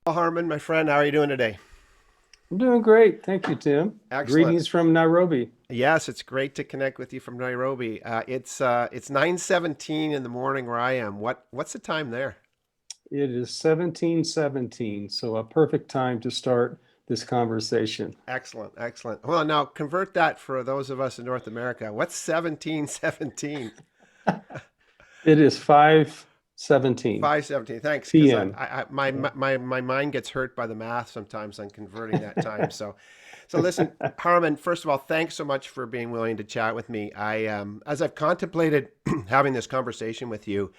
Well, Harmon, my friend, how are you doing today? I'm doing great. Thank you, Tim. Excellent. Greetings from Nairobi. Yes, it's great to connect with you from Nairobi. It's 9:17 in the morning where I am. What's the time there? It is 1717, so a perfect time to start this conversation. Excellent, excellent. Well, now convert that for those of us in North America. What's 1717? It is 5:17 5:17. Thanks, because p.m. Yeah. my mind gets hurt by the math sometimes on converting that time. So listen, Harmon. First of all, thanks so much for being willing to chat with me. As I've contemplated having this conversation with you,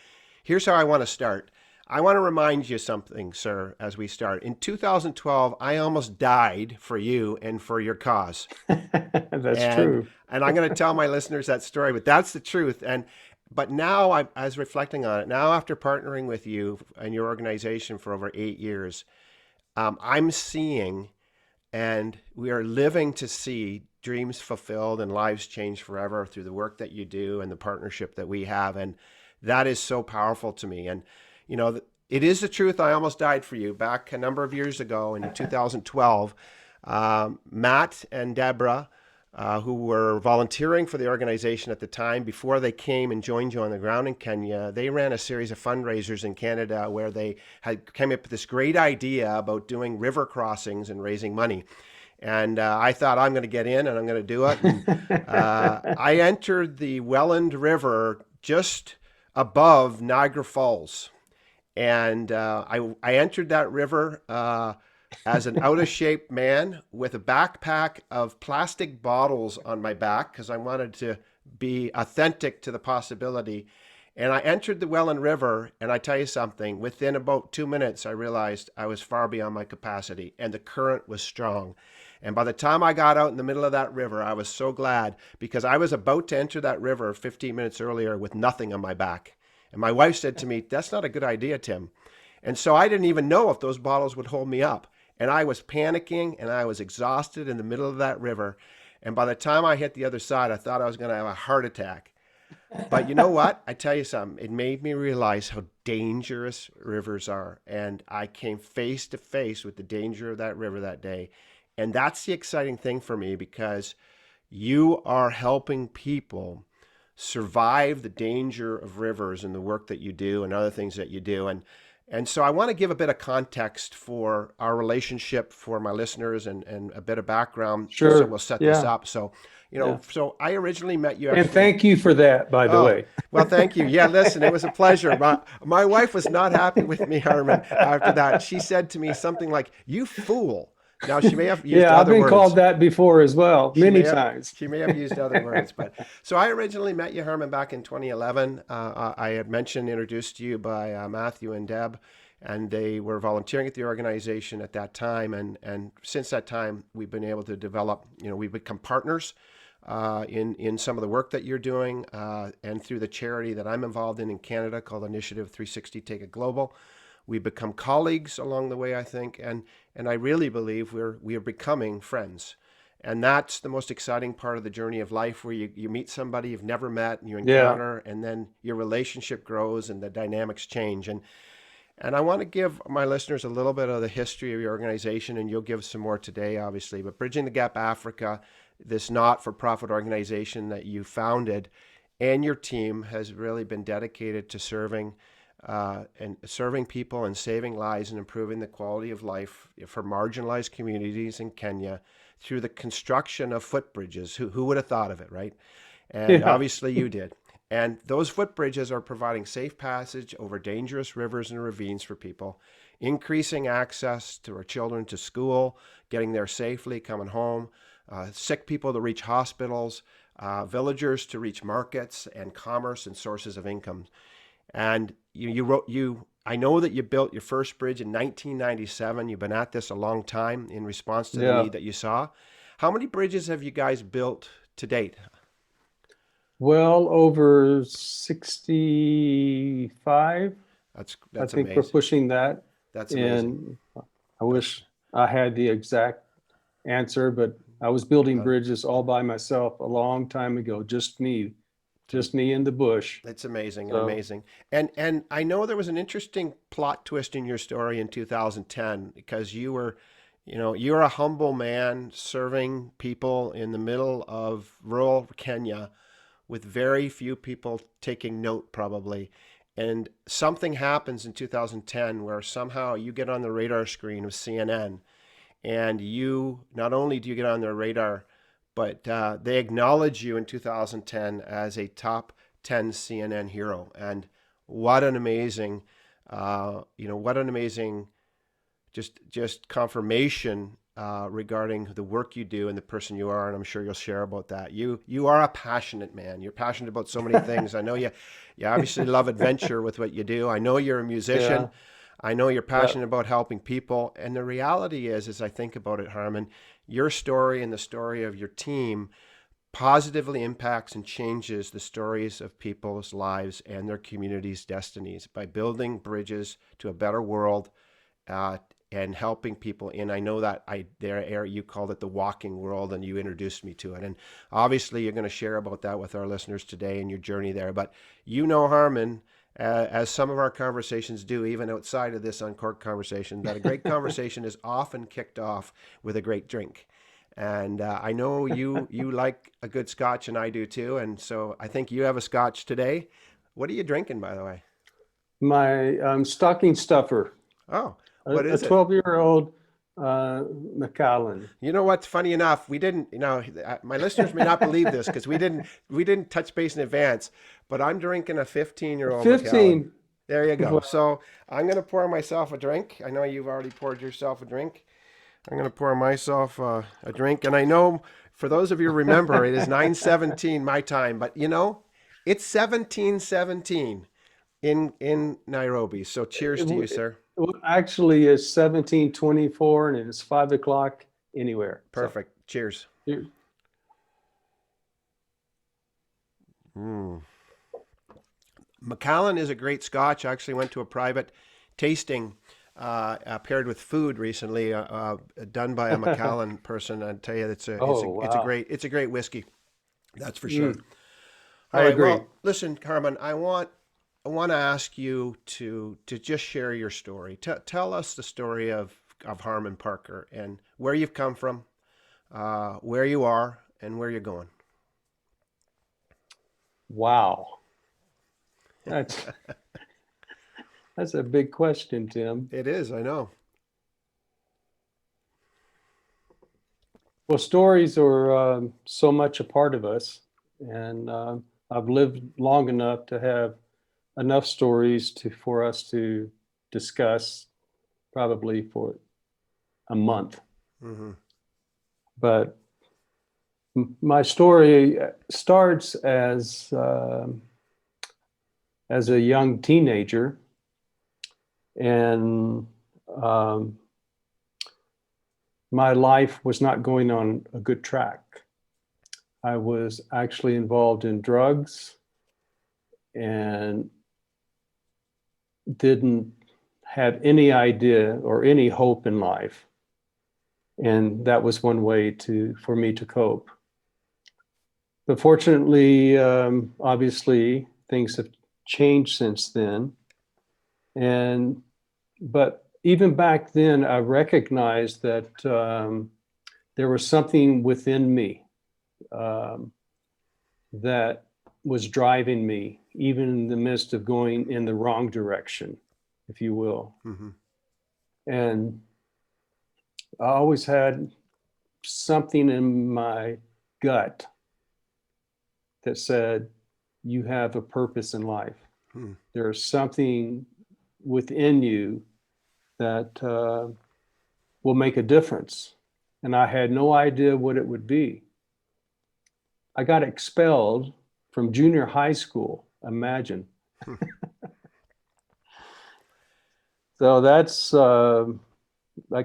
here's how I want to start. I want to remind you something, sir, as we start. In 2012, I almost died for you and for your cause. That's and true. and I'm going to tell my listeners that story, but that's the truth. But now I was reflecting on it. Now, after partnering with you and your organization for over 8 years, I'm seeing and we are living to see dreams fulfilled and lives changed forever through the work that you do and the partnership that we have. And that is so powerful to me. And, you know, it is the truth. I almost died for you back a number of years ago in 2012. Matt and Deborah, who were volunteering for the organization at the time before they came and joined you on the ground in Kenya. They ran a series of fundraisers in Canada where they had came up with this great idea about doing river crossings and raising money. And I thought I'm going to get in and I'm going to do it. And I entered the Welland River just above Niagara Falls, and I entered that river as an out of shape man with a backpack of plastic bottles on my back because I wanted to be authentic to the possibility. And I entered the Welland River, and I tell you something, within about 2 minutes, I realized I was far beyond my capacity, and the current was strong. And by the time I got out in the middle of that river, I was so glad because I was about to enter that river 15 minutes earlier with nothing on my back. And my wife said to me, "That's not a good idea, Tim." And so I didn't even know if those bottles would hold me up. And I was panicking and I was exhausted in the middle of that river. And by the time I hit the other side, I thought I was going to have a heart attack. But you know what? I tell you something, it made me realize how dangerous rivers are. And I came face to face with the danger of that river that day. And that's the exciting thing for me because you are helping people survive the danger of rivers and the work that you do and other things that you do. And so I want to give a bit of context for our relationship for my listeners and a bit of background just so Sure. we'll set this Yeah. up. So, Yeah. so I originally met you And actually. thank you for that, by the Oh, way. well, thank you. Yeah, listen, it was a pleasure. My wife was not happy with me, Herman, after that. She said to me something like, "You fool." Now, she may have used Yeah, I've other been called words. that before as well, She may many have times. she may have used other words, but so I originally met you, Herman, back in 2011. I had mentioned introduced to you by Matthew and Deb, and they were volunteering at the organization at that time. And since that time, we've been able to develop. We've become partners in some of the work that you're doing, and through the charity that I'm involved in Canada called Initiative 360 Take It Global. We've become colleagues along the way, I think, and I really believe we are becoming friends. And that's the most exciting part of the journey of life where you meet somebody you've never met and you Yeah. encounter, and then your relationship grows and the dynamics change. And I want to give my listeners a little bit of the history of your organization, and you'll give some more today, obviously. But Bridging the Gap Africa, this not for profit organization that you founded, and your team has really been dedicated to serving people and saving lives and improving the quality of life for marginalized communities in Kenya through the construction of footbridges. Who would have thought of it, right? And Yeah. obviously you did. And those footbridges are providing safe passage over dangerous rivers and ravines for people, increasing access to our children to school, getting there safely, coming home, sick people to reach hospitals, villagers to reach markets and commerce and sources of income. And you wrote you. I know that you built your first bridge in 1997. You've been at this a long time in response to the Yeah. need that you saw. How many bridges have you guys built to date? Well, over 65. I That's think we're amazing. pushing that. That's amazing. And I That's wish I had the exact answer, but I was building uh, bridges all by myself a long time ago, just me. just me in the bush. It's amazing and So amazing. And I know there was an interesting plot twist in your story in 2010 because you're a humble man serving people in the middle of rural Kenya with very few people taking note probably. And something happens in 2010 where somehow you get on the radar screen of CNN, and you not only do you get on their radar, but they acknowledge you in 2010 as a top 10 CNN hero. And what an amazing, what an amazing just confirmation regarding the work you do and the person you are. And I'm sure you'll share about that. You are a passionate man. You're passionate about so many things. I know you obviously love adventure with what you do. I know you're a musician. yeah, I know you're yeah. passionate about helping people. And the reality is, as I think about it, Harmon, your story and the story of your team positively impacts and changes the stories of people's lives and their communities' destinies by building bridges to a better world, uh, and helping people. And I know that you called it the walking world, and you introduced me to it. And obviously, you're going to share about that with our listeners today and your journey there. But Harmon, as some of our conversations do, even outside of this Uncork conversation, that a great conversation is often kicked off with a great drink. And I know you like a good scotch, and I do too. And so I think you have a scotch today. What are you drinking, by the way? My stocking stuffer, Oh, what a is it? 12-year-old Macallan. You know what's funny enough? We didn't, my listeners may not believe this because we didn't touch base in advance, but I'm drinking a 15-year-old Macallan. 15. There you go. Well, So I'm going to pour myself a drink. I know you've already poured yourself a drink. I'm going to pour myself a drink. And I know for those of you who remember, it is 9:17 my time, but it's 17:17 in Nairobi. So cheers to you, sir. actually is 17:24 and it is 5 o'clock anywhere. So Perfect. Cheers. here- Mm. Macallan is a great scotch. I actually went to a private tasting paired with food recently, done by a Macallan person. I tell you, oh, it's a wow. great whiskey. That's for sure. I All right. agree. Well, listen, Harmon, I want to ask you to just share your story. Tell us the story of Harmon Parker and where you've come from, where you are, and where you're going. Wow. That's that's a big question, Tim. It is, I know. Well, stories are so much a part of us, and I've lived long enough to have enough stories for us to discuss probably for a month. Mm-hmm. But my story starts as a young teenager, and um, my life was not going on a good track. I was actually involved in drugs and didn't have any idea or any hope in life. And that was one way for me to cope. But fortunately, obviously, things have changed since then. But even back then, I recognized that there was something within me um, that was driving me, even in the midst of going in the wrong direction, if you will. Mm-hmm. And I always had something in my gut that said, you have a purpose in life. Hmm. There's something within you that will make a difference. And I had no idea what it would be. I got expelled from junior high school, imagine. So that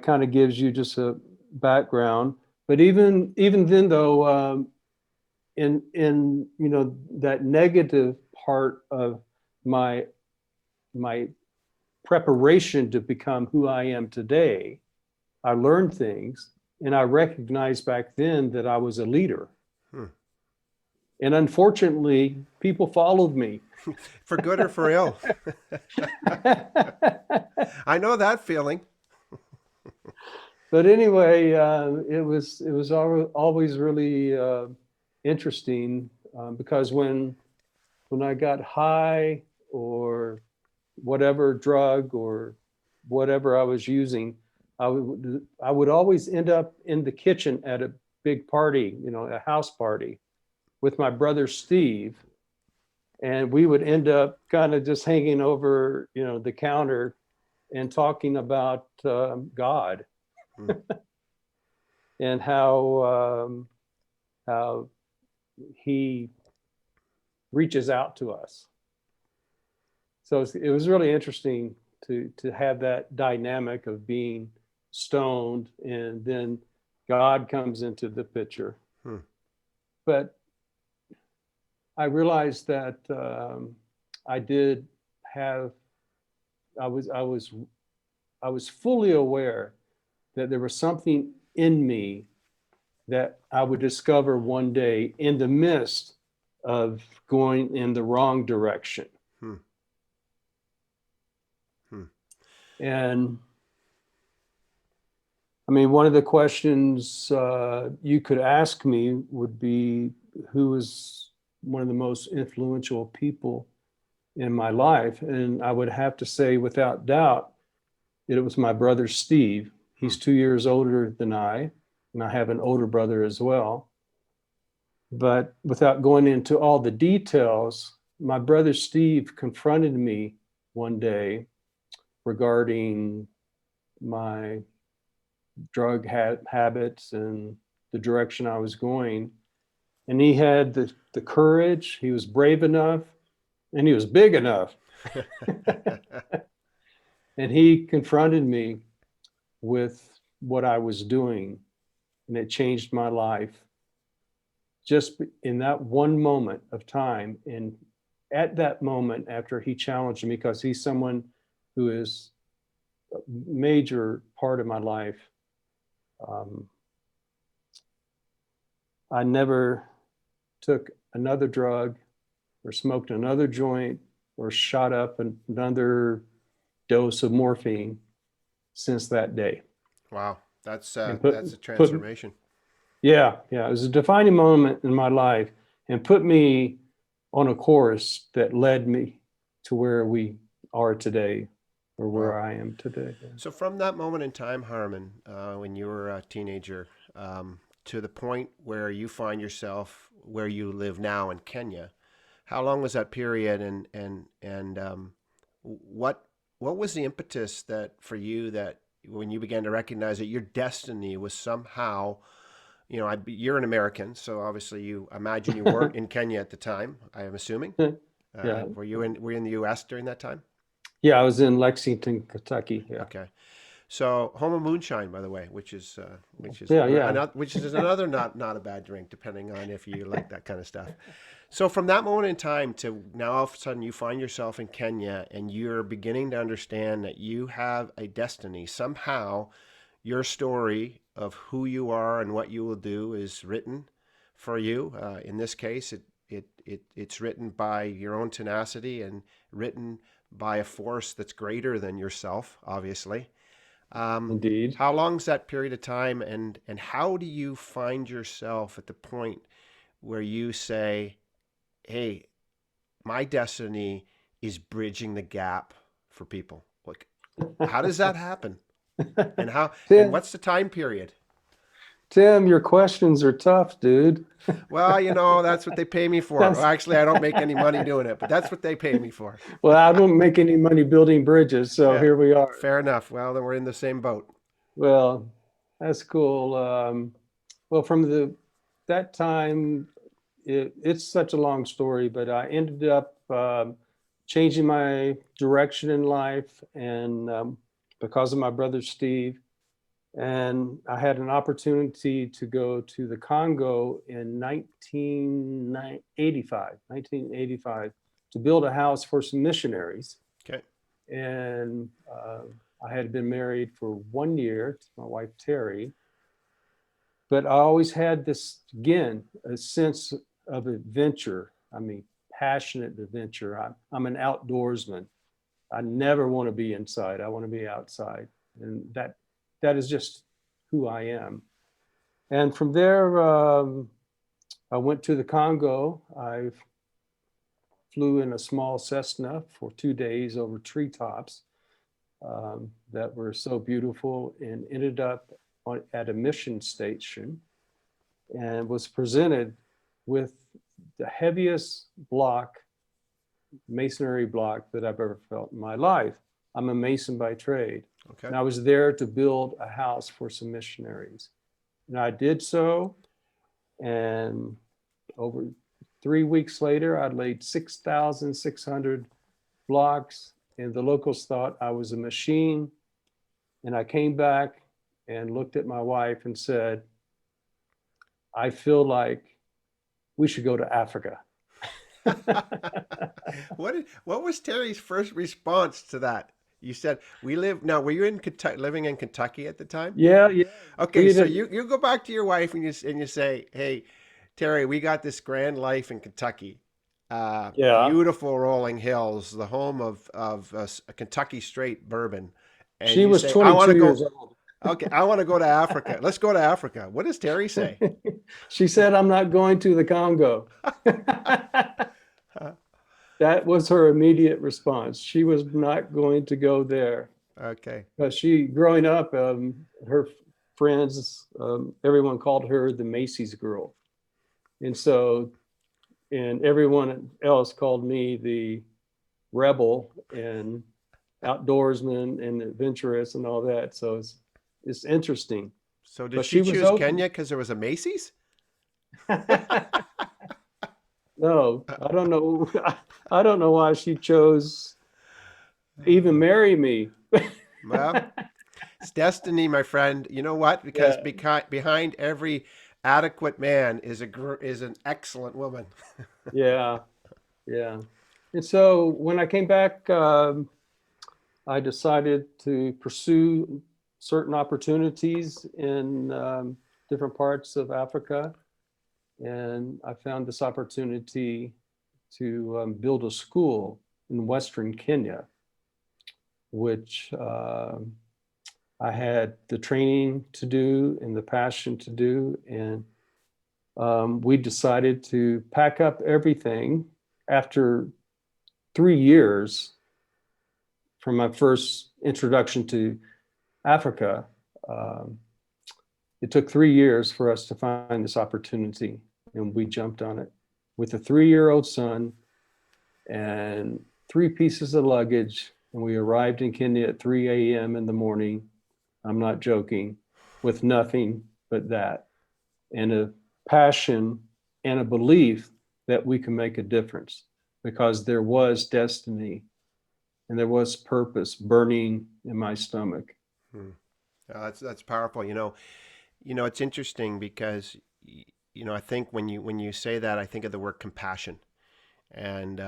kind of gives you just a background. But even then, though, in that negative part of my preparation to become who I am today, I learned things, and I recognized back then that I was a leader. Hmm. And unfortunately, people followed me. For good or for ill. I know that feeling. But anyway, it was always really interesting because when I got high or whatever drug or whatever I was using, I would always end up in the kitchen at a big party, a house party with my brother Steve, and we would end up kind of just hanging over, the counter and talking about God Hmm. and how He reaches out to us. So it was really interesting to have that dynamic of being stoned and then God comes into the picture. Hmm. But I realized that I did have I was fully aware that there was something in me that I would discover one day in the midst of going in the wrong direction. Hmm. Hmm. And I mean, one of the questions you could ask me would be, who is one of the most influential people in my life? And I would have to say, without doubt, it was my brother Steve. Hmm. He's 2 years older than I, and I have an older brother as well. But without going into all the details, my brother Steve confronted me one day regarding my drug habits and the direction I was going. And he had the courage, he was brave enough, and he was big enough. And he confronted me with what I was doing, and it changed my life just in that one moment of time. And at that moment, after he challenged me, because he's someone who is a major part of my life, um, I never took another drug or smoked another joint or shot up another dose of morphine since that day. Wow, And that's a put transformation. yeah, it was a defining moment in my life and put me on a course that led me to where we are today, or Wow. where I am today. So from that moment in time, Harmon, when you were a teenager, to the point where you find yourself where you live now in Kenya, how long was that period, and what what was the impetus that for you that when you began to recognize that your destiny was somehow, you're an American, so obviously you imagine you weren't in Kenya at the time. I am assuming. Yeah, Were you in the U.S. during that time? yeah, I was in Lexington, Kentucky. Yeah, Okay. So home of moonshine, by the way, yeah, yeah. which is another not a bad drink, depending on if you like that kind of stuff. So from that moment in time to now, all of a sudden, you find yourself in Kenya, and you're beginning to understand that you have a destiny. Somehow, your story of who you are and what you will do is written for you. In this case, it's written by your own tenacity and written by a force that's greater than yourself, obviously. Indeed. How long's that period of time, and how do you find yourself at the point where you say, "Hey, my destiny is bridging the gap for people"? Like, how does that happen, and how and Tim, what's the time period? Tim, your questions are tough, dude. Well, that's what they pay me for. Well, That's actually, I don't make any money doing it, but that's what they pay me for. well, I don't make any money building bridges, so Yeah, here we are. fair enough. Well, then we're in the same boat. Well, that's cool. Well, from that time, it's such a long story, but I ended up changing my direction in life, and because of my brother Steve, and I had an opportunity to go to the Congo in 1985, to build a house for some missionaries. Okay. And I had been married for 1 year to my wife, Terry. But I always had this, again, a sense of adventure. I mean, passionate adventure. I'm an outdoorsman. I never want to be inside. I want to be outside. And that is just who I am. And from there, I went to the Congo. I flew in a small Cessna for 2 days over treetops that were so beautiful, and ended up at a mission station and was presented with the heaviest masonry block that I've ever felt in my life. I'm a mason by trade. Okay. And I was there to build a house for some missionaries. And I did so. And over 3 weeks later, I laid 6,600 blocks, and the locals thought I was a machine. And I came back and looked at my wife and said, I feel like we should go to Africa. What was Terry's first response to that? You said we live now. Were you in Kentucky, living in Kentucky at the time? Yeah, yeah. Okay, so you go back to your wife and you say, "Hey, Terry, we got this grand life in Kentucky. Yeah. Beautiful rolling hills, the home of a Kentucky straight bourbon." And She you was say, "I want 22 to years go." old. Okay, I want to go to Africa. Let's go to Africa. What does Terry say? She said, I'm not going to the Congo. That was her immediate response. She was not going to go there. Okay. She, growing up, her friends, everyone called her the Macy's girl. And so, and everyone else called me the rebel and outdoorsman and adventurous and all that. So it's interesting. So did But she she was choose open. Kenya because there was a Macy's? No, I don't know. I don't know why she chose even marry me. Well, it's destiny, my friend. You know what? Because Yeah, behind every adequate man is an excellent woman. yeah, yeah. And so when I came back, I decided to pursue certain opportunities in different parts of Africa. And I found this opportunity to build a school in Western Kenya, which I had the training to do and the passion to do. And we decided to pack up everything after 3 years from my first introduction to Africa. Um, it took 3 years for us to find this opportunity, and we jumped on it with a 3-year-old son and 3 pieces of luggage. And we arrived in Kenya at 3 a.m. in the morning. I'm not joking, with nothing but that, and a passion and a belief that we can make a difference, because there was destiny and there was purpose burning in my stomach. Hmm. That's powerful. It's interesting because I think when you say that, I think of the word compassion, and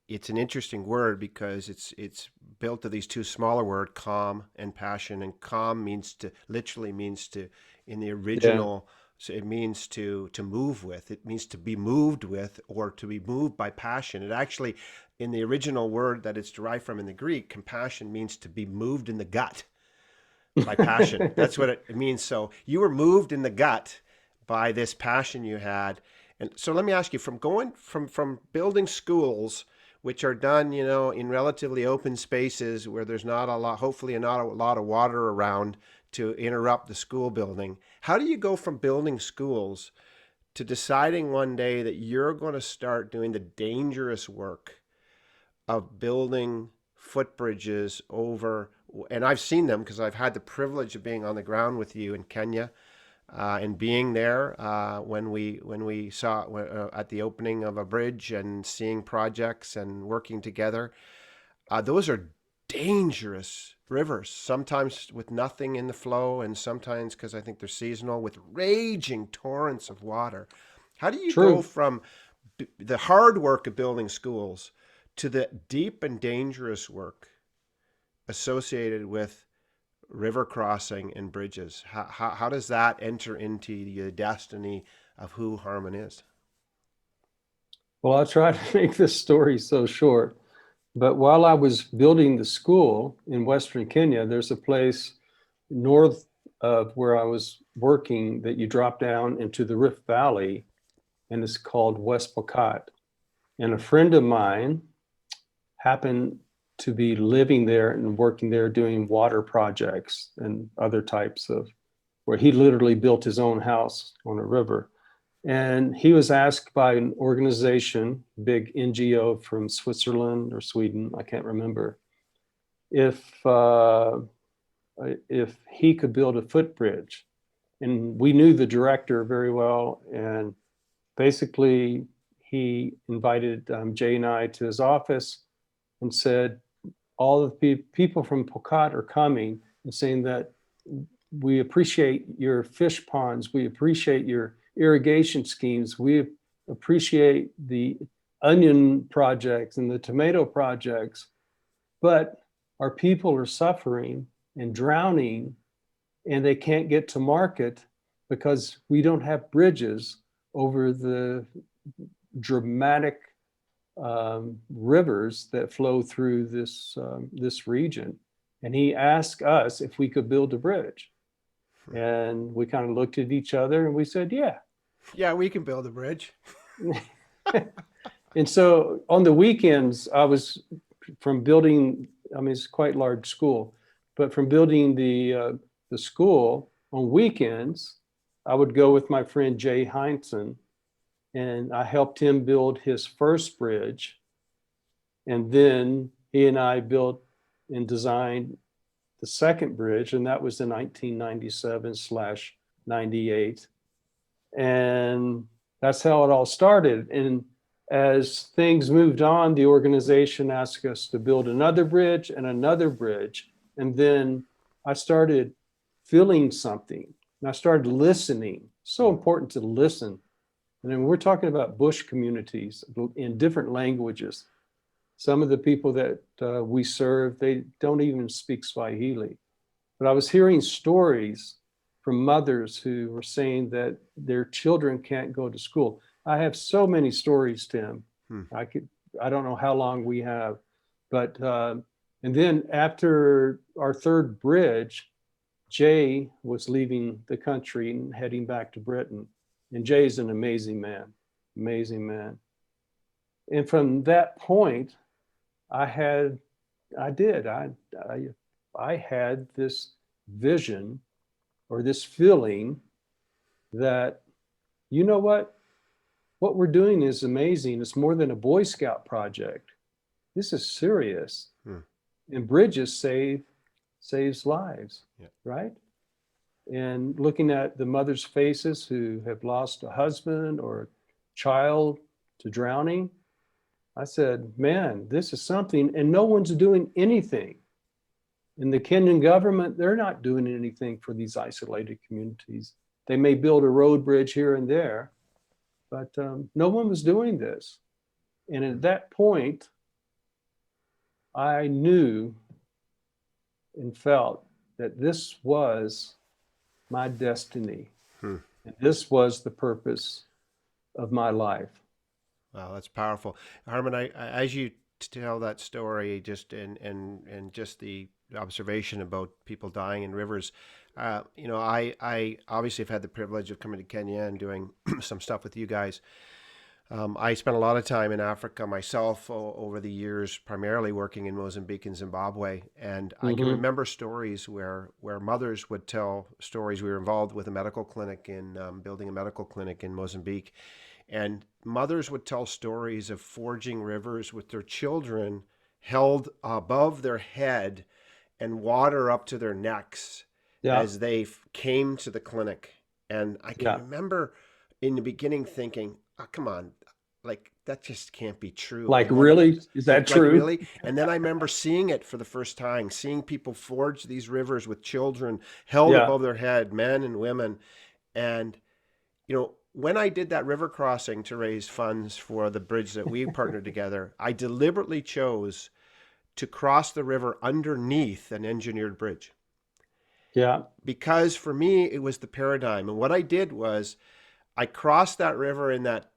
it's an interesting word because it's built of these two smaller words, calm and passion. And calm literally means to, in the Yeah, original, so it means to move with. It means to be moved with, or to be moved by passion. It actually, in the original word that it's derived from in the Greek, compassion means to be moved in the gut by passion. That's what it means. So you were moved in the gut by this passion you had. And so let me ask you, from going from building schools, which are done, in relatively open spaces where there's not a lot, hopefully not a lot of water around to interrupt the school building. How do you go from building schools to deciding one day that you're going to start doing the dangerous work of building footbridges over, and I've seen them because I've had the privilege of being on the ground with you in Kenya, and being there when we saw at the opening of a bridge and seeing projects and working together. Those are dangerous rivers, sometimes with nothing in the flow, and sometimes, because I think they're seasonal, with raging torrents of water. How do you go true. from the hard work of building schools to the deep and dangerous work associated with river crossing and bridges? How does that enter into the destiny of who Harmon is? Well, I'll try to make this story so short. But while I was building the school in Western Kenya, there's a place north of where I was working that you drop down into the Rift Valley, and it's called West Pokot. And a friend of mine happened to be living there and working there doing water projects and other types of, where he literally built his own house on a river. And he was asked by an organization, big NGO from Switzerland or Sweden, I can't remember, if he could build a footbridge. And we knew the director very well. And basically, he invited Jay and I to his office and said, all the people from Pokot are coming, and saying that we appreciate your fish ponds, we appreciate your irrigation schemes, we appreciate the onion projects and the tomato projects, but our people are suffering and drowning, and they can't get to market because we don't have bridges over the dramatic rivers that flow through this region. And he asked us if we could build a bridge. And we kind of looked at each other and we said, yeah. Yeah, we can build a bridge. And so on the weekends, I was from building, I mean, it's quite a large school, but from building the school on weekends, I would go with my friend Jay Heinzen, and I helped him build his first bridge. And then he and I built and designed the second bridge, and that was in 1997/98. And that's how it all started. And as things moved on, the organization asked us to build another bridge and another bridge. And then I started feeling something, and I started listening. So important to listen. And then we're talking about bush communities in different languages. Some of the people that we serve, they don't even speak Swahili. But I was hearing stories from mothers who were saying that their children can't go to school. I have so many stories, Tim. I don't know how long we have, but and then after our third bridge, Jay was leaving the country and heading back to Britain. And Jay's an amazing man, amazing man. And from that point, I had this vision or this feeling that, you know what we're doing is amazing. It's more than a Boy Scout project. This is serious. And bridges saves lives, right? And looking at the mothers' faces who have lost a husband or a child to drowning, I said, man, this is something, and no one's doing anything. In the Kenyan government, they're not doing anything for these isolated communities. They may build a road bridge here and there, but no one was doing this. And at that point, I knew and felt that this was my destiny. And this was the purpose of my life. Wow, that's powerful, Harmon. As you tell that story, just and just the observation about people dying in rivers, I obviously have had the privilege of coming to Kenya and doing some stuff with you guys. I spent a lot of time in Africa myself over the years, primarily working in Mozambique and Zimbabwe. And I can remember stories where mothers would tell stories. We were involved with a medical clinic building a medical clinic in Mozambique. And mothers would tell stories of forging rivers with their children held above their head and water up to their necks as they came to the clinic. And I can remember in the beginning thinking, oh, come on, like that just can't be true. Like, really? Is that true? Really? And then I remember seeing it for the first time, seeing people forge these rivers with children held above their head, men and women. And, when I did that river crossing to raise funds for the bridge that we partnered together, I deliberately chose to cross the river underneath an engineered bridge. Yeah. Because for me, it was the paradigm. And what I did was I crossed that river in that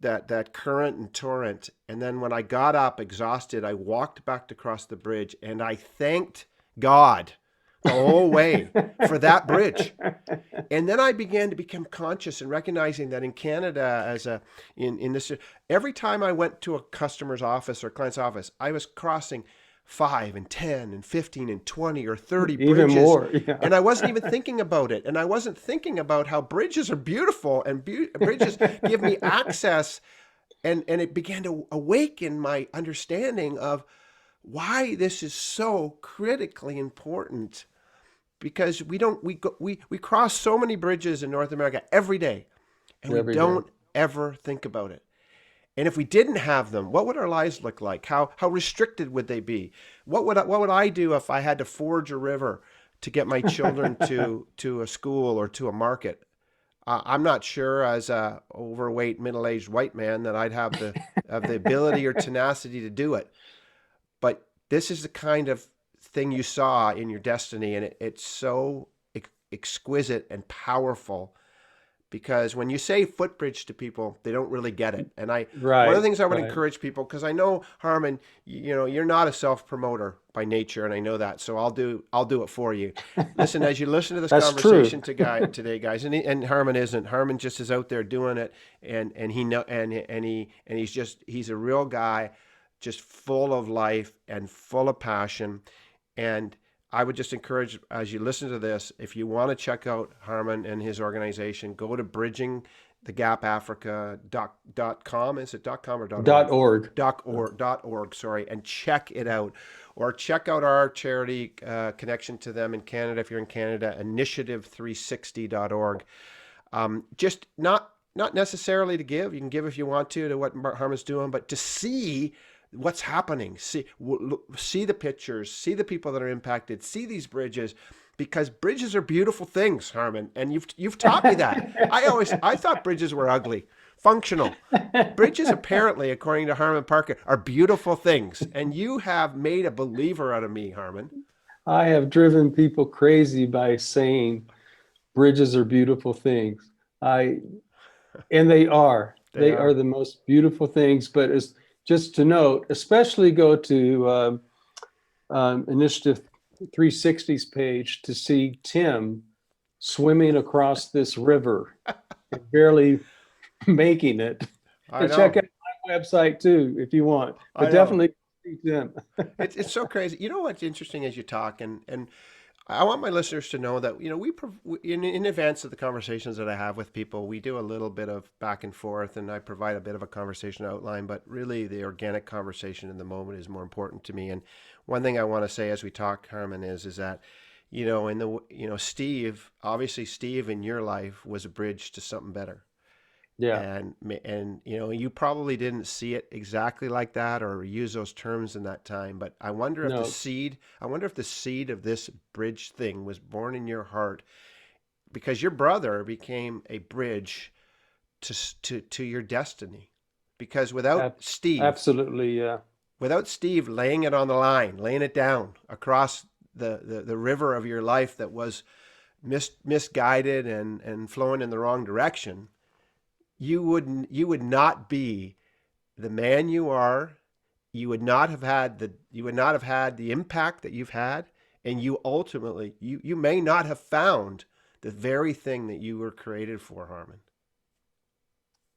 that current and torrent. And then when I got up exhausted, I walked back across the bridge and I thanked God the whole way for that bridge. And then I began to become conscious and recognizing that in Canada, in this, every time I went to a customer's office or client's office, I was crossing 5 and 10 and 15 and 20 or 30 Even bridges. more, yeah. And I wasn't even thinking about it. And I wasn't thinking about how bridges are beautiful and bridges give me access. And it began to awaken my understanding of why this is so critically important, because we cross so many bridges in North America every day, and we Every day. don't ever think about it. And if we didn't have them, what would our lives look like? How restricted would they be? What would I do if I had to forge a river to get my children to a school or to a market? I'm not sure, as a overweight middle-aged white man, that I'd have the ability or tenacity to do it. But this is the kind of thing you saw in your destiny, and it's so exquisite and powerful. Because when you say footbridge to people, they don't really get it. And one of the things I would encourage people, because I know, Harmon, you're not a self-promoter by nature, and I know that, so I'll do it for you. Listen, as you listen to this conversation today, guys, and Harmon isn't. Harmon just is out there doing it, and he's a real guy, just full of life and full of passion. And I would just encourage, as you listen to this, if you want to check out Harmon and his organization, go to bridgingthegapafrica.com. Is it .com or .org? .org, sorry, and check it out. Or check out our charity connection to them in Canada, if you're in Canada, initiative360.org. Just not necessarily to give. You can give if you want to what Harmon's doing, but to see what's happening, see the pictures, see the people that are impacted, see these bridges, because bridges are beautiful things, Harmon, and you've taught me that. I thought bridges were ugly. Functional. Bridges, apparently, according to Harmon Parker, are beautiful things, and you have made a believer out of me, Harmon. I have driven people crazy by saying bridges are beautiful things. And they are. They are the most beautiful things. But as just to note, especially go to Initiative 360's page to see Tim swimming across this river and barely making it. And check out my website too if you want. But definitely see Tim. It's so crazy. You know what's interesting as you talk, and I want my listeners to know that, in advance of the conversations that I have with people, we do a little bit of back and forth, and I provide a bit of a conversation outline, but really the organic conversation in the moment is more important to me. And one thing I want to say as we talk, Harmon, is that, Steve, obviously Steve in your life was a bridge to something better. Yeah. And you probably didn't see it exactly like that or use those terms in that time, but I wonder if the seed of this bridge thing was born in your heart, because your brother became a bridge to your destiny. Because without Steve, absolutely, yeah. Without Steve laying it on the line, laying it down across the river of your life that was misguided and flowing in the wrong direction, you would not be the man you are. You would not have had the impact that you've had, and you ultimately you may not have found the very thing that you were created for, Harmon.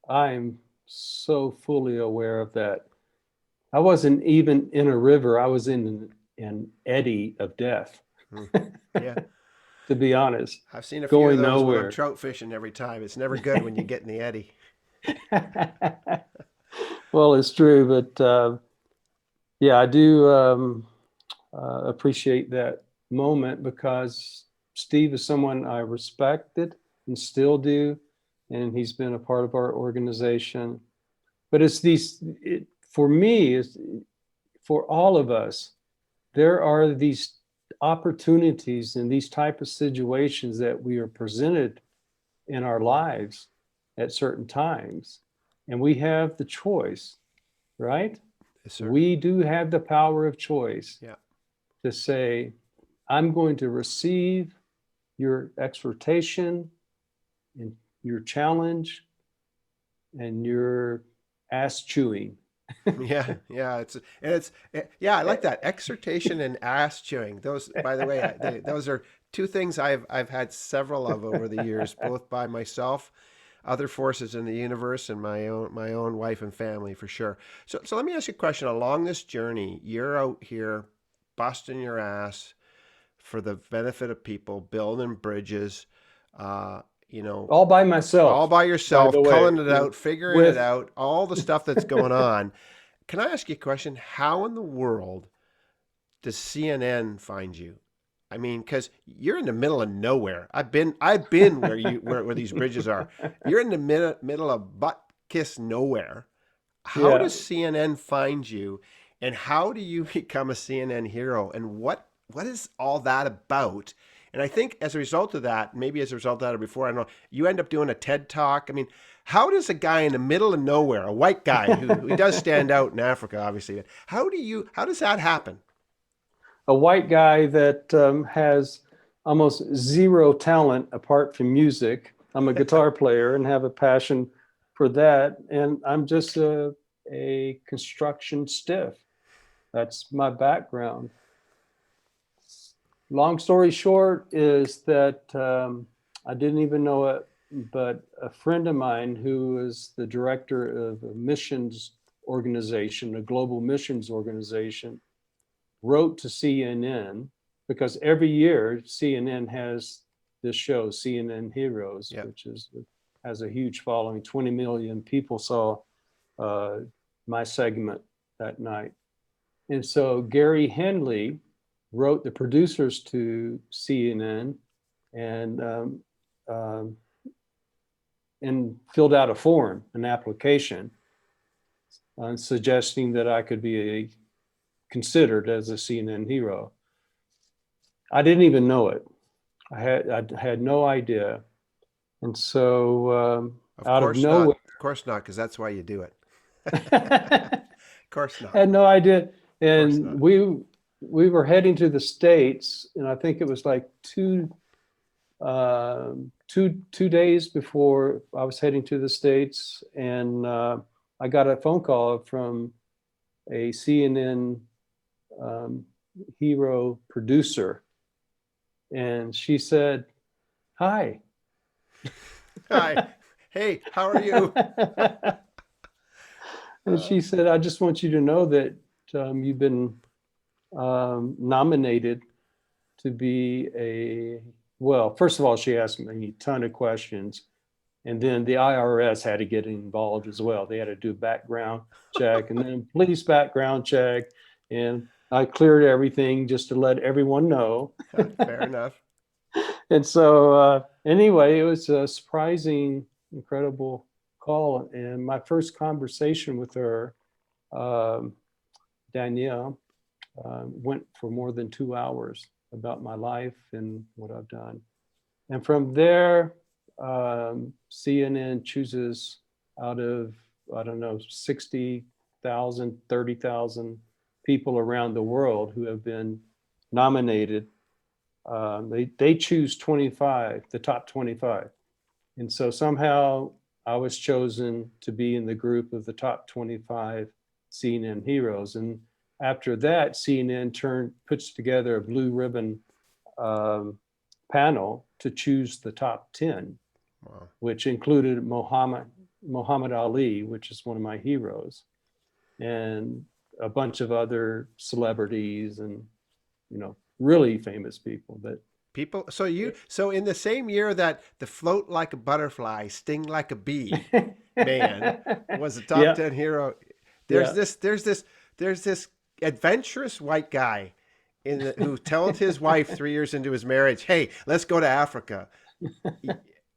I'm so fully aware of that. I wasn't even in a river. I was in an eddy of death. Yeah. To be honest, I've seen a few of those when I'm trout fishing every time. It's never good when you get in the eddy. Well, it's true, but yeah, I do appreciate that moment, because Steve is someone I respected and still do, and he's been a part of our organization. But it's for me, for all of us, there are these opportunities in these type of situations that we are presented in our lives at certain times, and we have the choice, right? Yes, sir. We do have the power of choice. Yeah. To say, I'm going to receive your exhortation and your challenge and your ass chewing. Yeah, yeah, yeah, I like that exhortation and ass chewing. Those, by the way, those are two things I've had several of over the years, both by myself, other forces in the universe, and my own wife and family for sure. So let me ask you a question. Along this journey, you're out here busting your ass for the benefit of people, building bridges, uh, you know, All by all myself, by by the yourself, way, culling it out, figuring it with out, all the stuff that's going on. Can I ask you a question? How in the world does CNN find you? I mean, because you're in the middle of nowhere. I've been where these bridges are. You're in the middle of butt kiss nowhere. How yeah, does CNN find you, and how do you become a CNN hero? And what is all that about? And I think as a result of that, maybe as a result of that or before, I don't know, you end up doing a TED talk. I mean, how does a guy in the middle of nowhere, a white guy who does stand out in Africa, obviously, how does that happen? a white guy that has almost zero talent apart from music. I'm a guitar player and have a passion for that, and I'm just a construction stiff. That's my background. Long story short is that I didn't even know it, but a friend of mine who is the director of a missions organization, a global missions organization, wrote to CNN because every year CNN has this show, CNN Heroes, Yeah. which has a huge following. 20 million people saw uh, my segment that night. And so Gary Henley wrote the producers to CNN and um, and filled out a form, an application, suggesting that I could be considered as a CNN hero. I didn't even know it. I had no idea, and so Of out of course not. nowhere, Of course not, because that's why you do it. had Of course not. no idea. Of course And not. we were heading to the States, and I think it was like two days before I was heading to the States, and I got a phone call from a CNN um, hero producer, and she said, "Hi." Hi. Hey, how are you? And Uh, she said, "I just want you to know that you've been nominated to be a, well, first of all, she asked me a ton of questions. And then the IRS had to get involved as well. They had to do a background check and then police background check. And I cleared everything just to let everyone know. fair enough. And so, anyway, it was a surprising, incredible call. And my first conversation with her, um, Danielle, went for more than 2 hours about my life and what I've done. And from there, CNN chooses out of, I don't know, 60,000, 30,000 people around the world who have been nominated. They choose 25, the top 25. And so somehow I was chosen to be in the group of the top 25 CNN heroes. And after that, CNN puts together a blue ribbon um, panel to choose the top 10, Wow. which included Muhammad Ali, which is one of my heroes, and a bunch of other celebrities and, really famous people that, People, so in the same year that the float like a butterfly, sting like a bee man was a top yeah, 10 hero, there's yeah. this, there's this, there's this adventurous white guy who told his wife 3 years into his marriage, "Hey, let's go to Africa."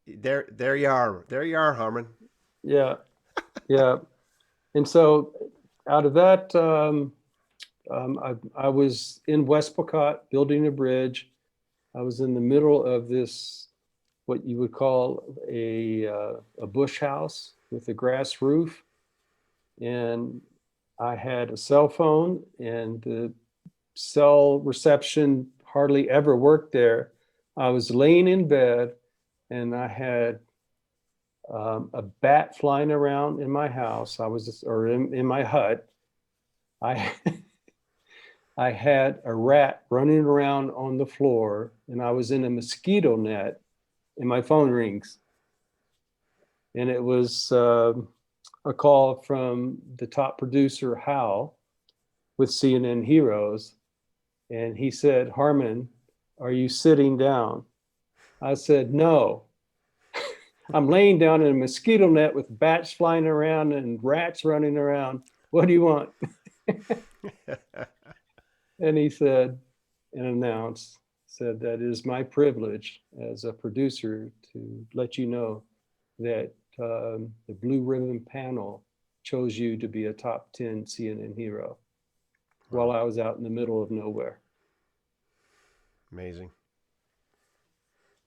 There you are, Harmon. Yeah, yeah. And so out of that, I was in Westpacot building a bridge. I was in the middle of this, what you would call a bush house with a grass roof. And I had a cell phone, and the cell reception hardly ever worked there. I was laying in bed, and I had a bat flying around in my house. Or in my hut. I I had a rat running around on the floor, and I was in a mosquito net, and my phone rings. And it was a call from the top producer, Hal, with CNN Heroes. And he said, "Harmon, are you sitting down?" I said, "No. I'm laying down in a mosquito net with bats flying around and rats running around. What do you want?" And he said, and announced, said, "That is my privilege as a producer to let you know that the Blue Ribbon panel chose you to be a top 10 CNN hero," while Wow. I was out in the middle of nowhere. Amazing.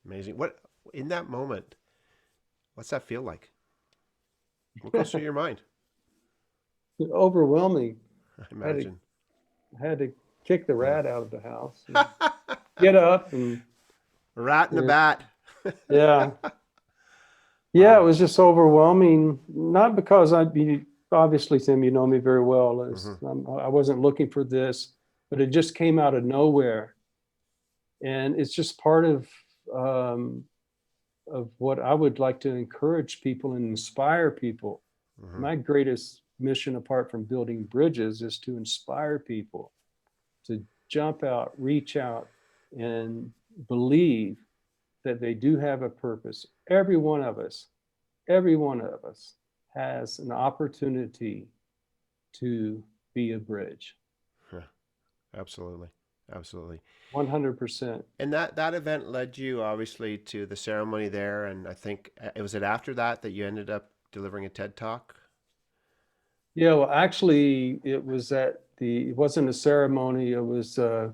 Amazing. What in that moment, what's that feel like? What goes through your mind? Overwhelming. I I had to, imagine. I had to kick the Yeah. rat out of the house and get up and Rat in the yeah, bat. yeah. Yeah, it Wow. was just overwhelming. Not because obviously, Tim, you know me very well. Hmm. I wasn't looking for this, but it just came out of nowhere, and it's just part um, of what I would like to encourage people and inspire people. Hmm. My greatest mission, apart from building bridges, is to inspire people to jump out, reach out, and believe that they do have a purpose. Every one of us has an opportunity to be a bridge. Yeah, absolutely. Absolutely. 100%. And that event led you obviously to the ceremony there, and I think it was it after that that you ended up delivering a TED talk. Yeah, well, actually, it wasn't a ceremony, it was a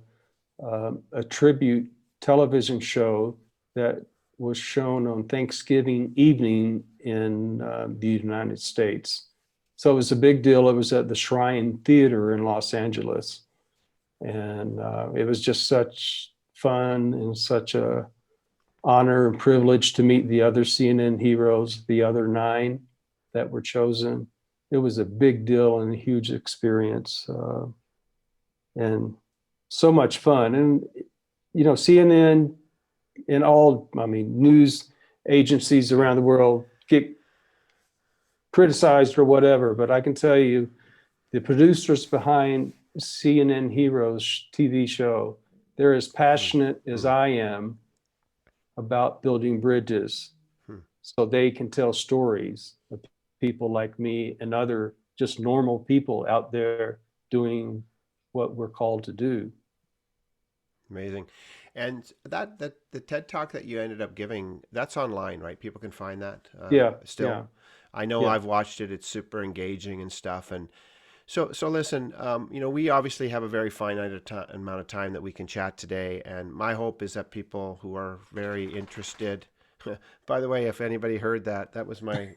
tribute television show that was shown on Thanksgiving evening in the United States. So it was a big deal. It was at the Shrine Theater in Los Angeles. And it was just such fun and such a honor and privilege to meet the other CNN heroes, the other 9 that were chosen. It was a big deal and a huge experience, and so much fun. And CNN and all, I mean, news agencies around the world get criticized or whatever, but I can tell you, the producers behind CNN Heroes TV show, they're as Hmm. passionate as Hmm. I am about building bridges Hmm. so they can tell stories of people like me and other just normal people out there doing what we're called to do. Amazing. And that the TED talk that you ended up giving, that's online, right? People can find that Yeah, still. yeah, I know yeah, I've watched it. It's super engaging and stuff. And so listen, we obviously have a very finite amount of time that we can chat today. And my hope is that people who are very interested, by the way, if anybody heard that, that was my,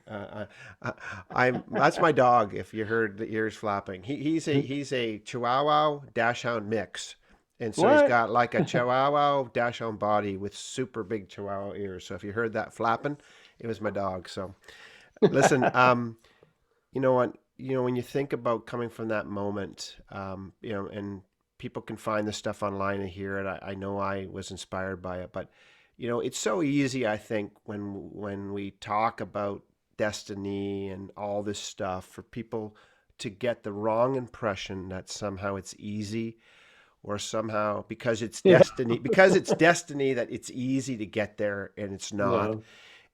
that's my dog. If you heard the ears flapping, he's a Chihuahua Dachshund mix. And so he's what? got like a Chihuahua Dachshund body with super big Chihuahua ears. So if you heard that flapping, it was my dog. So listen, you know what, when you think about coming from that moment, and people can find this stuff online and hear it. I know I was inspired by it, but it's so easy, I think, when we talk about destiny and all this stuff, for people to get the wrong impression that somehow it's easy, or somehow Yeah. because it's destiny that it's easy to get there, and it's not. No.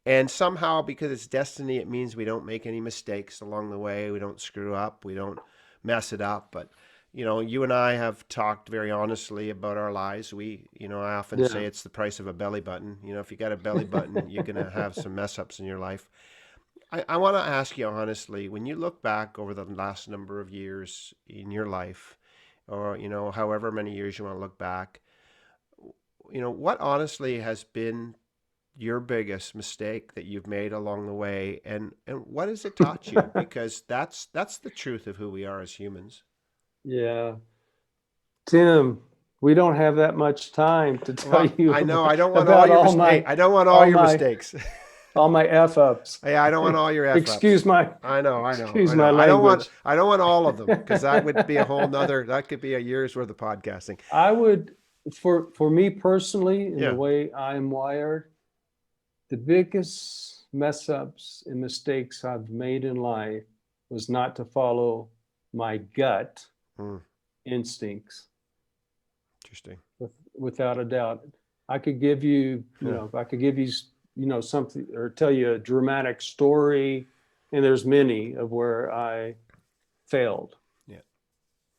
And somehow, because it's destiny, it means we don't make any mistakes along the way. We don't screw up. We don't mess it up. But, you and I have talked very honestly about our lives. I often Yeah. say it's the price of a belly button. If you got a belly button, you're going to have some mess ups in your life. I want to ask you honestly, when you look back over the last number of years in your life, or, however many years you want to look back, what honestly has been your biggest mistake that you've made along the way, and what has it taught you? Because that's the truth of who we are as humans. Yeah. Tim, we don't have that much time to tell Well, you I know I don't want all about your mis- hey, I don't want all all your my mistakes. all my F ups. Yeah, I don't want all your F ups. Excuse my I know, I know, excuse I my know. language. I don't want all of them because that would be a whole nother. That could be a year's worth of podcasting. I would, for me personally, in the Yeah. way I'm wired, the biggest mess ups and mistakes I've made in life was not to follow my gut Hmm. instincts, Interesting. without a doubt. I could give you, Huh. I could give you, something, or tell you a dramatic story, and there's many of where I failed. Yeah.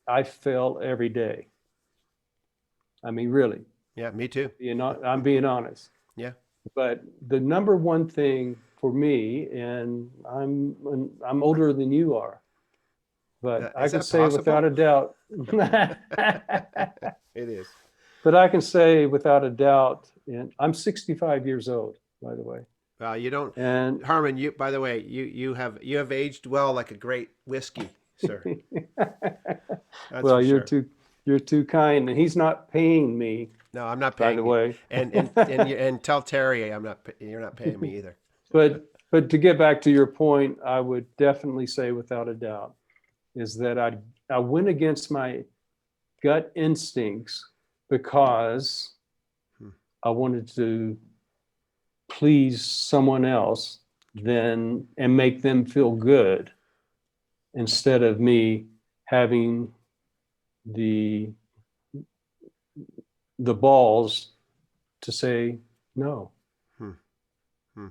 I fail every day. I mean, really, Yeah. Me too. I'm being honest. Yeah. But the number one thing for me, and I'm older than you are, but I Is can that say without possible? a doubt, It is. but I can say without a doubt, and I'm 65 years old, by the way. You don't, And Harmon. You, by the way, you have aged well like a great whiskey, sir. That's well, for sure. you're too kind, and he's not paying me, No, I'm not by the paying you. way. And tell Terry I'm not. You're not paying me either. But to get back to your point, I would definitely say without a doubt is that I went against my gut instincts because Hmm. I wanted to please someone else then and make them feel good instead of me having the balls to say no. Hmm. Hmm.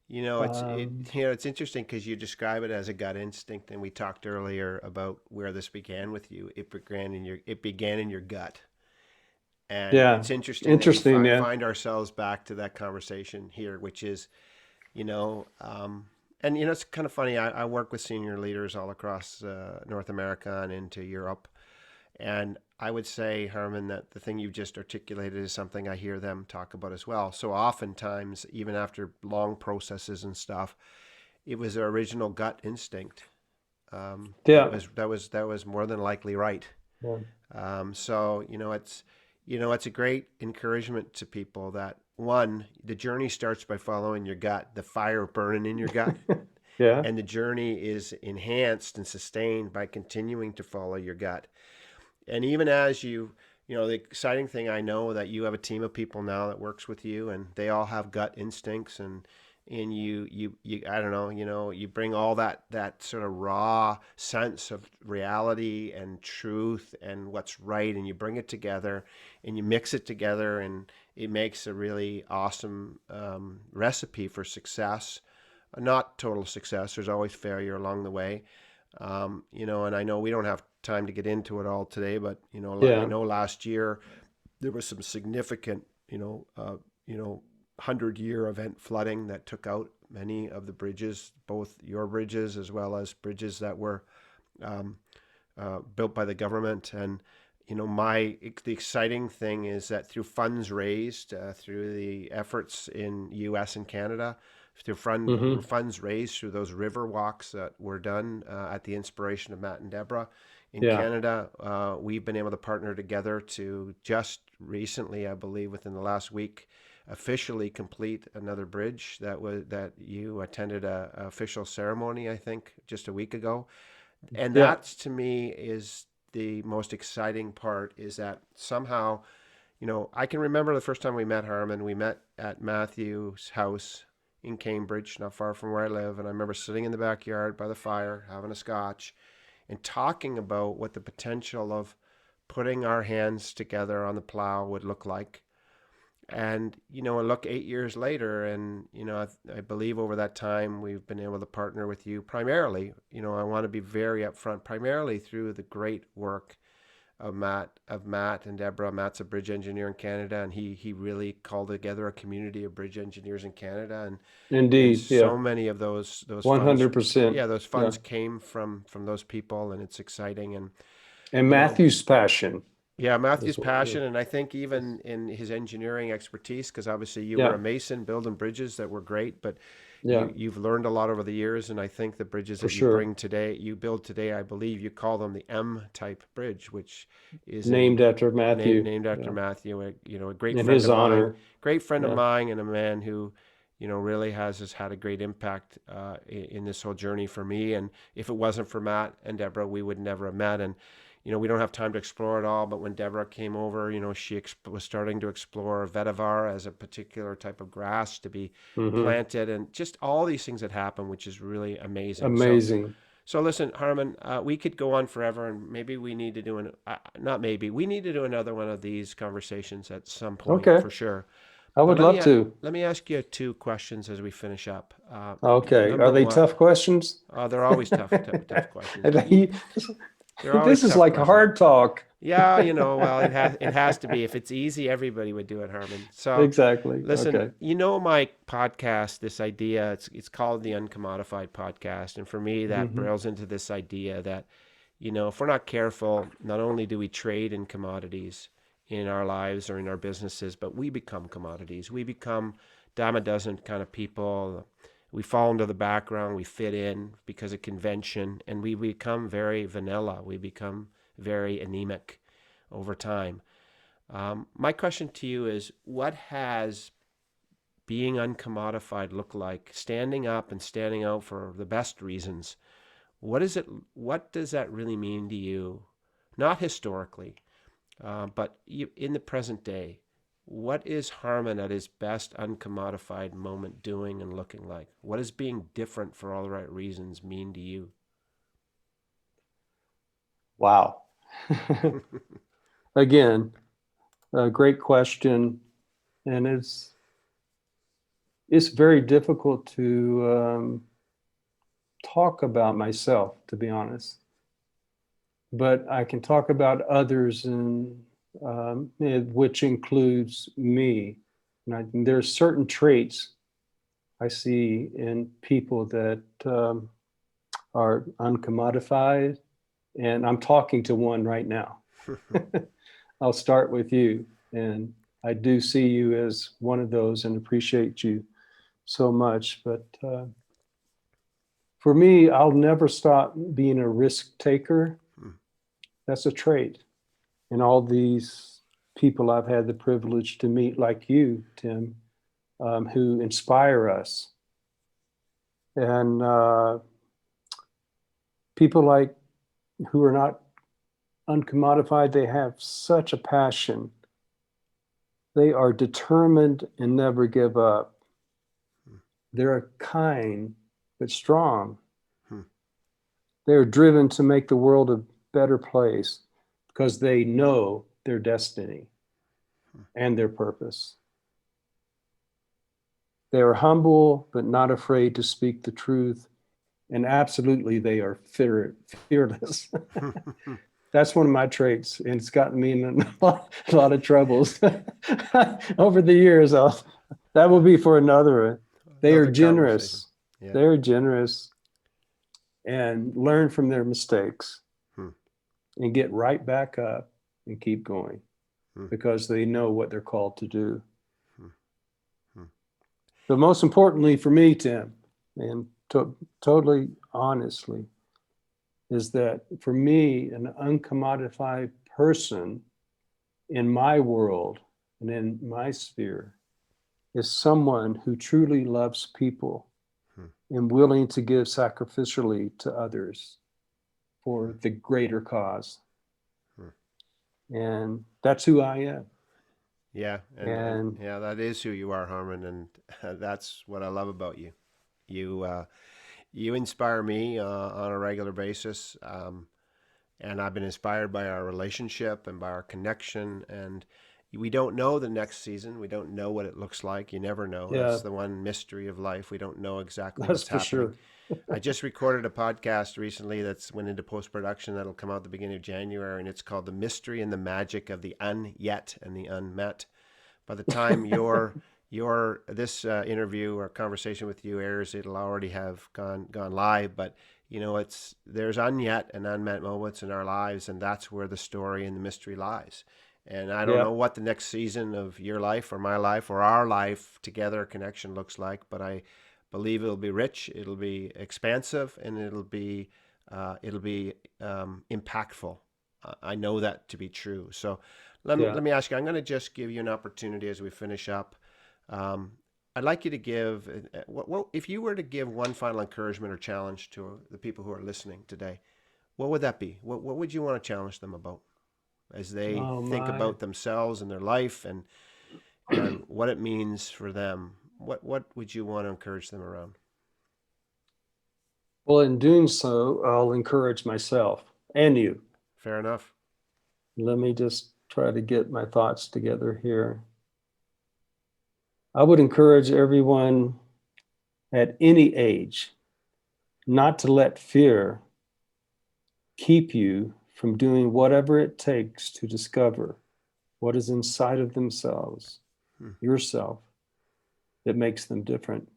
It's interesting because you describe it as a gut instinct, and we talked earlier about where this began with you. It began in your gut, and Yeah, it's interesting that we interesting. Yeah, find ourselves back to that conversation here, which is, you know, and it's kind of funny. I work with senior leaders all across North America and into Europe, and I would say, Herman, that the thing you've just articulated is something I hear them talk about as well. So oftentimes, even after long processes and stuff, it was their original gut instinct yeah. that was more than likely right. Yeah. So it's a great encouragement to people that one, the journey starts by following your gut, the fire burning in your gut, Yeah. and the journey is enhanced and sustained by continuing to follow your gut. And even as the exciting thing, I know that you have a team of people now that works with you, and they all have gut instincts, and you I don't know, you bring all that sort of raw sense of reality and truth and what's right, and you bring it together, and you mix it together, and it makes a really awesome recipe for success. Not total success. There's always failure along the way. And I know we don't have time to get into it all today, but I Yeah. know last year there was some significant, 100-year event flooding that took out many of the bridges, both your bridges as well as bridges that were um, built by the government. And the exciting thing is that through funds raised, through the efforts in U.S. and Canada, through Hmm. funds raised through those river walks that were done at the inspiration of Matt and Deborah in Yeah. Canada, we've been able to partner together to just recently, I believe, within the last week, officially complete another bridge that you attended a official ceremony, I think, just a week ago. And Yeah. that to me is the most exciting part, is that somehow, I can remember the first time we met, Harmon. We met at Matthew's house in Cambridge, not far from where I live. And I remember sitting in the backyard by the fire, having a scotch, and talking about what the potential of putting our hands together on the plow would look like. And, I look 8 years later, and, I believe over that time we've been able to partner with you primarily. I want to be very upfront, primarily through the great work of Matt and Deborah. Matt's a bridge engineer in Canada, and he really called together a community of bridge engineers in Canada, and Indeed. Yeah. so many of those funds, 100%. yeah, those Yeah. funds came from those people, and it's exciting. And And you know Matthew's passion yeah, Matthew's is what. passion, and I think even in his engineering expertise, because obviously you were Yeah. a mason building bridges that were great, but Yeah. you've learned a lot over the years, and I think the bridges For that you sure. bring today, you build today, I believe you call them the M type bridge, which is Named after named Matthew. named after Yeah. Matthew, a In his honor. great friend of Yeah. mine, and a man who, really has had a great impact in this whole journey for me. And if it wasn't for Matt and Deborah, we would never have met. And we don't have time to explore it all, but when Deborah came over, she was starting to explore vetiver as a particular type of grass to be Hmm. planted, and just all these things that happen, which is really amazing. Amazing. So listen, Harmon, we could go on forever, and maybe we need to do not maybe we need to do another one of these conversations at some point Okay. for sure. I But would love to. let me ask you two questions as we finish up. Okay. Are Number they one, tough questions? they're always tough questions, but they're always This is tough like questions. hard talk. Yeah, well, it has to be. If it's easy, everybody would do it, Harmon. So, Exactly. listen, Okay. my podcast, this idea, it's called the Uncommodified Podcast, and for me, that Hmm. boils into this idea that if we're not careful, not only do we trade in commodities in our lives or in our businesses, but we become commodities. We become dime a dozen kind of people. We fall into the background. We fit in because of convention, and we become very vanilla. We become very anemic over time. My question to you is, what has being uncommodified look like? Standing up and standing out for the best reasons. What is it? What does that really mean to you? Not historically, but in the present day. What is Harmon at his best uncommodified moment doing and looking like? What does being different for all the right reasons mean to you? Wow. Again, a great question, and it's very difficult to talk about myself, to be honest. But I can talk about others, and which includes me. And there are certain traits I see in people that are uncommodified, and I'm talking to one right now. I'll start with you, and I do see you as one of those and appreciate you so much. But for me, I'll never stop being a risk taker. That's a trait. And all these people I've had the privilege to meet, like you, Tim, who inspire us. And people like who are not uncommodified, they have such a passion. They are determined and never give up. They're kind but strong. They are driven to make the world a better place because they know their destiny and their purpose. They are humble but not afraid to speak the truth. And absolutely, they are fearless. That's one of my traits, and it's gotten me in a lot of troubles over the years. That will be for another. They are Another conversation. generous. Yeah. They are generous and learn from their mistakes Hmm. and get right back up and keep going Hmm. because they know what they're called to do. Hmm. Hmm. But most importantly for me, Tim, and totally honestly, is that for me, an uncommodified person in my world and in my sphere is someone who truly loves people and willing to give sacrificially to others for the greater cause. And that's who I am. Yeah, and And yeah, that is who you are, Harmon, and that's what I love about you. You inspire me on a regular basis, and I've been inspired by our relationship and by our connection. And we don't know the next season. We don't know what it looks like. You never know. yeah, That's the one mystery of life. We don't know exactly that's what's for happening. sure. I just recorded a podcast recently that's went into post production that'll come out at the beginning of January, and it's called "The Mystery and the Magic of the Unyet and the Unmet." By the time your this interview or conversation with you airs, it'll already have gone live. But there's unyet and unmet moments in our lives, and that's where the story and the mystery lies. And I don't Yeah, know what the next season of your life or my life or our life together connection looks like, but I believe it'll be rich, it'll be expansive, and it'll be impactful. I know that to be true. So let me yeah. let me ask you. I'm going to just give you an opportunity as we finish up. Um, I'd like you to give, what if you were to give one final encouragement or challenge to the people who are listening today, what would that be? What would you want to challenge them about as they Oh think my. about themselves and their life and what it means for them? What would you want to encourage them around? Well, in doing so, I'll encourage myself and you. Fair enough. Let me just try to get my thoughts together here. I would encourage everyone at any age not to let fear keep you from doing whatever it takes to discover what is inside of themselves, Hmm. yourself, that makes them different,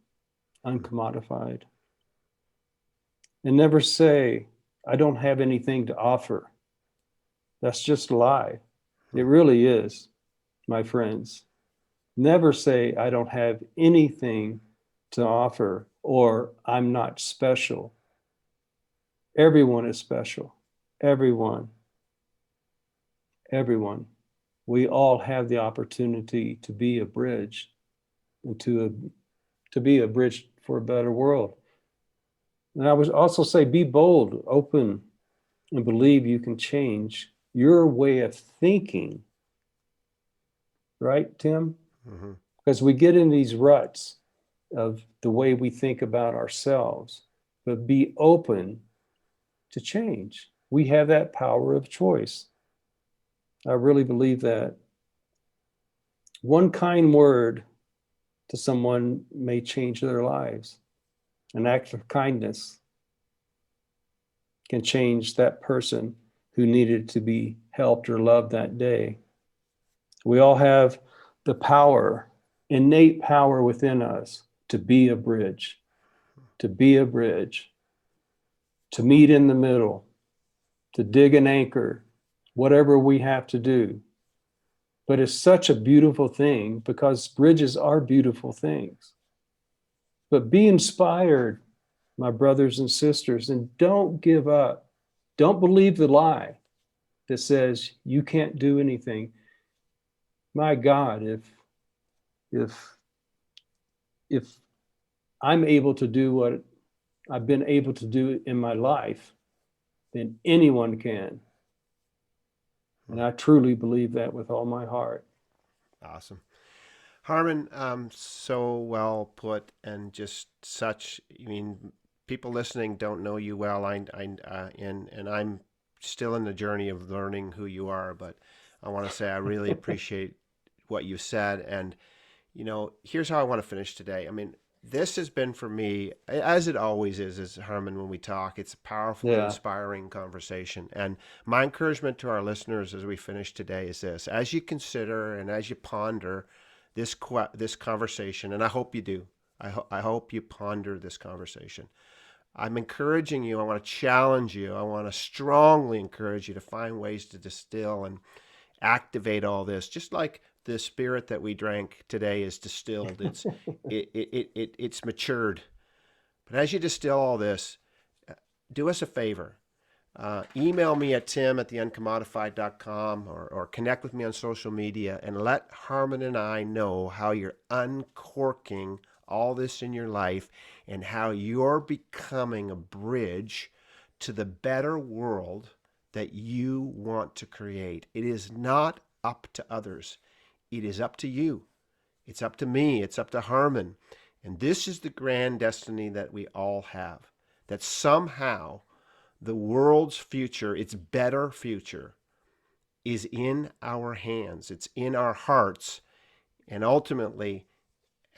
uncommodified. And never say, I don't have anything to offer. That's just a lie. Hmm. It really is, my friends. Never say, I don't have anything to offer or I'm not special. Everyone is special. Everyone. Everyone. We all have the opportunity to be a bridge and to be a bridge for a better world. And I would also say, be bold, open, and believe you can change your way of thinking. Right, Tim? Mm-hmm. Because we get in these ruts of the way we think about ourselves, but be open to change. We have that power of choice. I really believe that. One kind word to someone may change their lives. An act of kindness can change that person who needed to be helped or loved that day. We all have the power, innate power within us to be a bridge, to be a bridge, to meet in the middle, to dig an anchor, whatever we have to do. But it's such a beautiful thing because bridges are beautiful things. But be inspired, my brothers and sisters, and don't give up. Don't believe the lie that says you can't do anything. My God, if if I'm able to do what I've been able to do in my life, then anyone can. And I truly believe that with all my heart. Awesome. Harmon, so well put, and just such. I mean, people listening don't know you well. And I'm still in the journey of learning who you are. But I want to say I really appreciate what you said. And here's how I want to finish today. I mean, this has been for me, as it always is, as Harmon, when we talk, it's a powerful and Yeah. inspiring conversation. And my encouragement to our listeners as we finish today is this: as you consider and as you ponder this conversation, and I hope you do. I hope you ponder this conversation. I'm encouraging you. I want to challenge you. I want to strongly encourage you to find ways to distill and activate all this, just like the spirit that we drank today is distilled. It's matured. But as you distill all this, do us a favor. Email me at tim@theuncommodified.com or connect with me on social media and let Harmon and I know how you're uncorking all this in your life and how you're becoming a bridge to the better world that you want to create. It is not up to others. It is up to you. It's up to me. It's up to Harmon. And this is the grand destiny that we all have. That somehow the world's future, its better future, is in our hands. It's in our hearts. And ultimately,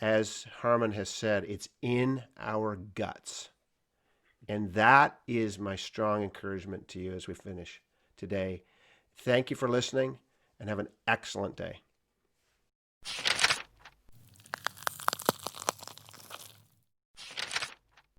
as Harmon has said, it's in our guts. And that is my strong encouragement to you as we finish today. Thank you for listening and have an excellent day.